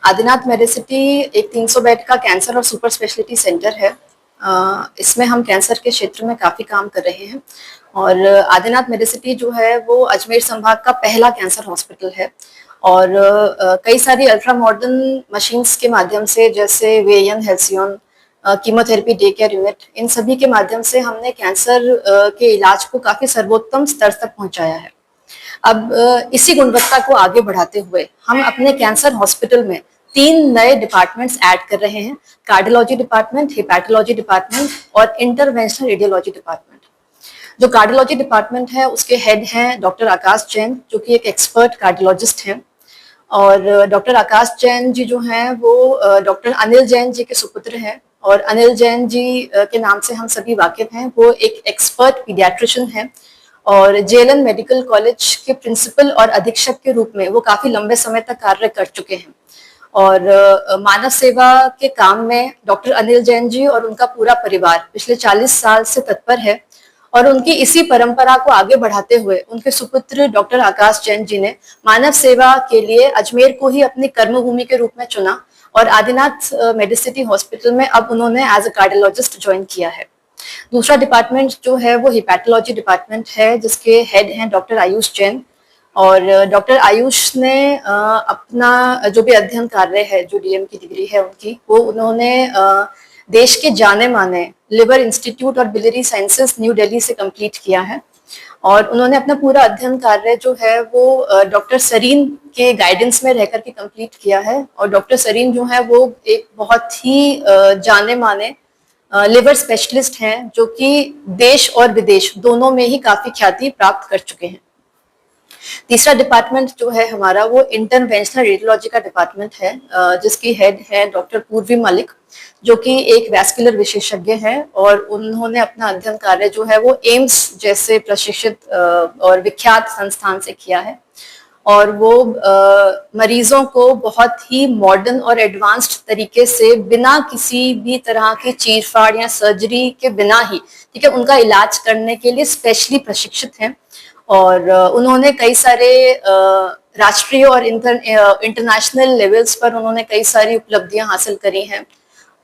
आदिनाथ मेडिसिटी एक 300 बेड का कैंसर और सुपर स्पेशलिटी सेंटर है। इसमें हम कैंसर के क्षेत्र में काफ़ी काम कर रहे हैं और आदिनाथ मेडिसिटी जो है वो अजमेर संभाग का पहला कैंसर हॉस्पिटल है और कई सारी अल्ट्रा मॉडर्न मशीन्स के माध्यम से, जैसे वेयन, Halcyon, chemotherapy, day care unit, इन सभी के माध्यम से हमने कैंसर के इलाज को काफ़ी सर्वोत्तम स्तर तक पहुंचाया है। अब इसी गुणवत्ता को आगे बढ़ाते हुए हम अपने कैंसर हॉस्पिटल में 3 नए डिपार्टमेंट्स ऐड कर रहे हैं। कार्डियोलॉजी डिपार्टमेंट, हेपेटोलॉजी डिपार्टमेंट और इंटरवेंशनल रेडियोलॉजी डिपार्टमेंट। जो कार्डियोलॉजी डिपार्टमेंट है उसके हेड हैं डॉक्टर आकाश जैन, जो कि एक एक्सपर्ट कार्डियोलॉजिस्ट हैं, और डॉक्टर आकाश जैन जी जो हैं वो डॉक्टर अनिल जैन जी के सुपुत्र हैं और अनिल जैन जी के नाम से हम सभी वाकिफ हैं। वो एक एक्सपर्ट पीडियाट्रिशियन हैं और जेएलएन मेडिकल कॉलेज के प्रिंसिपल और अधीक्षक के रूप में वो काफी लंबे समय तक कार्य कर चुके हैं और मानव सेवा के काम में डॉक्टर अनिल जैन जी और उनका पूरा परिवार पिछले 40 साल से तत्पर है और उनकी इसी परंपरा को आगे बढ़ाते हुए उनके सुपुत्र डॉक्टर आकाश जैन जी ने मानव सेवा के लिए अजमेर को ही अपनी कर्मभूमि के रूप में चुना और आदिनाथ मेडिसिटी हॉस्पिटल में अब उन्होंने एज अ कार्डियोलॉजिस्ट ज्वाइन किया है। दूसरा डिपार्टमेंट जो है वो हेपेटोलॉजी डिपार्टमेंट है, जिसके हेड हैं डॉक्टर आयुष जैन और डॉक्टर आयुष ने अपना जो भी अध्ययन कार्य है, जो डीएम की डिग्री है उनकी, वो उन्होंने देश के जाने माने लिवर इंस्टीट्यूट और बिलियरी साइंसेस न्यू दिल्ली से कंप्लीट किया है और उन्होंने अपना पूरा अध्ययन कार्य जो है वो डॉक्टर सरीन के गाइडेंस में रहकर के कंप्लीट किया है और डॉक्टर सरीन जो है वो एक बहुत ही जाने माने लिवर स्पेशलिस्ट हैं, जो कि देश और विदेश दोनों में ही काफी ख्याति प्राप्त कर चुके हैं। तीसरा डिपार्टमेंट जो है हमारा वो इंटरवेंशनल रेडियोलॉजी का डिपार्टमेंट है, जिसकी हेड है डॉक्टर पूर्वी मलिक, जो कि एक वैस्कुलर विशेषज्ञ है और उन्होंने अपना अध्ययन कार्य जो है वो एम्स जैसे प्रशिक्षित और विख्यात संस्थान से किया है और वो मरीजों को बहुत ही मॉडर्न और एडवांस्ड तरीके से बिना किसी भी तरह की चीरफाड़ या सर्जरी के बिना ही, ठीक है, उनका इलाज करने के लिए स्पेशली प्रशिक्षित हैं और उन्होंने कई सारे राष्ट्रीय और इंटरनेशनल लेवल्स पर उन्होंने कई सारी उपलब्धियां हासिल करी हैं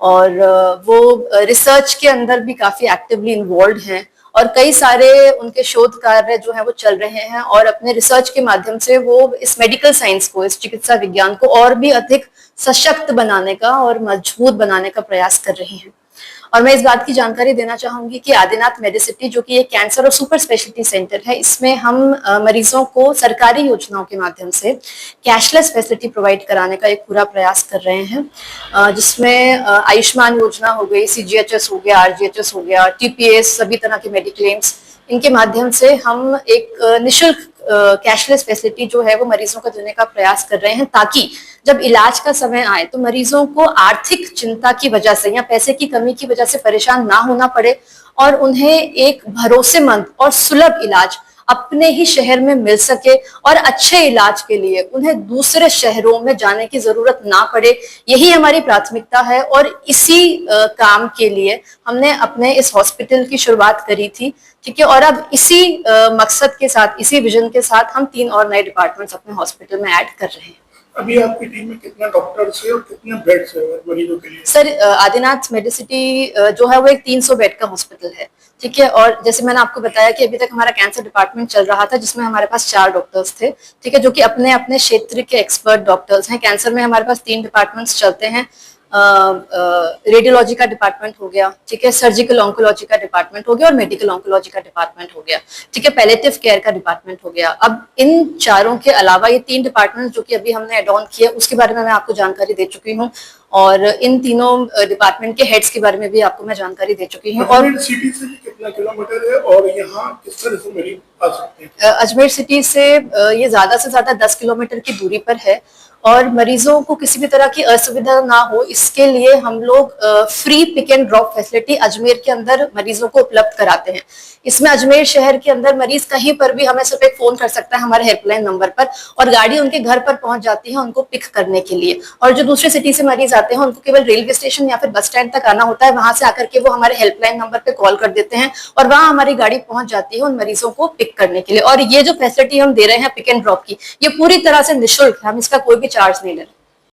और वो रिसर्च के अंदर भी काफी एक्टिवली इन्वॉल्व हैं और कई सारे उनके शोध कार्य जो है वो चल रहे हैं और अपने रिसर्च के माध्यम से वो इस मेडिकल साइंस को, इस चिकित्सा विज्ञान को और भी अधिक सशक्त बनाने का और मजबूत बनाने का प्रयास कर रही हैं। और मैं इस बात की जानकारी देना चाहूंगी कि आदिनाथ मेडिसिटी जो कि एक कैंसर और सुपर स्पेशलिटी सेंटर है, इसमें हम मरीजों को सरकारी योजनाओं के माध्यम से कैशलेस फैसिलिटी प्रोवाइड कराने का एक पूरा प्रयास कर रहे हैं, जिसमें आयुष्मान योजना हो गई, सीजीएचएस हो गया, आरजीएचएस हो गया, टीपीएस, सभी तरह के मेडिक्लेम्स, इनके माध्यम से हम एक निःशुल्क कैशलेस फैसिलिटी जो है वो मरीजों को देने का प्रयास कर रहे हैं, ताकि जब इलाज का समय आए तो मरीजों को आर्थिक चिंता की वजह से या पैसे की कमी की वजह से परेशान ना होना पड़े और उन्हें एक भरोसेमंद और सुलभ इलाज अपने ही शहर में मिल सके और अच्छे इलाज के लिए उन्हें दूसरे शहरों में जाने की जरूरत ना पड़े। यही हमारी प्राथमिकता है और इसी काम के लिए हमने अपने इस हॉस्पिटल की शुरुआत करी थी, ठीक है, और अब इसी मकसद के साथ, इसी विजन के साथ हम 3 और नए डिपार्टमेंट्स अपने हॉस्पिटल में ऐड कर रहे हैं। अभी आपकी टीम में कितना डॉक्टर्स है और कितने बेड्स है मरीजों के लिए? सर, आदिनाथ मेडिसिटी जो है वो एक 300 बेड का हॉस्पिटल है, ठीक है, और जैसे मैंने आपको बताया कि अभी तक हमारा कैंसर डिपार्टमेंट चल रहा था, जिसमें हमारे पास 4 डॉक्टर्स थे, ठीक है, जो कि अपने अपने क्षेत्र के एक्सपर्ट डॉक्टर्स हैं। कैंसर में हमारे पास 3 डिपार्टमेंट्स चलते हैं, रेडियोलॉजी का डिपार्टमेंट हो गया, ठीक है, सर्जिकल ऑन्कोलॉजी का डिपार्टमेंट हो गया और मेडिकल ऑन्कोलॉजी का डिपार्टमेंट हो गया, ठीक है, पैलेटिव केयर का डिपार्टमेंट हो गया। अब इन चारों के अलावा ये 3 डिपार्टमेंट जो कि अभी हमने एड ऑन किया, उसके बारे में मैं आपको जानकारी दे चुकी हूँ और इन तीनों डिपार्टमेंट के हेड्स के बारे में भी आपको मैं जानकारी दे चुकी हूँ। और सिटी से कितना किलोमीटर है और यहाँ किस तरह से मरीज आ सकते हैं? अजमेर सिटी से ये ज्यादा से ज्यादा 10 किलोमीटर की दूरी पर है और मरीजों को किसी भी तरह की असुविधा ना हो, इसके लिए हम लोग free pick and drop facility Ajmer के अंदर मरीजों को उपलब्ध कराते हैं। इसमें अजमेर शहर के अंदर मरीज कहीं पर भी हमें सिर्फ एक फोन कर सकता है हमारे हेल्पलाइन नंबर पर और गाड़ी उनके घर पर पहुंच जाती है उनको पिक करने के लिए। और जो दूसरे सिटी से मरीज आते हैं उनको केवल रेलवे स्टेशन या फिर बस स्टैंड तक आना होता है, वहां से आकर के वो हमारे हेल्पलाइन नंबर पे कॉल कर देते हैं और वहां हमारी गाड़ी पहुंच जाती है उन मरीजों को पिक करने के लिए। और ये जो फैसिलिटी हम दे रहे हैं पिक एंड ड्रॉप की, ये पूरी तरह से निःशुल्क है, हम इसका कोई भी चार्ज नहीं ले रहे।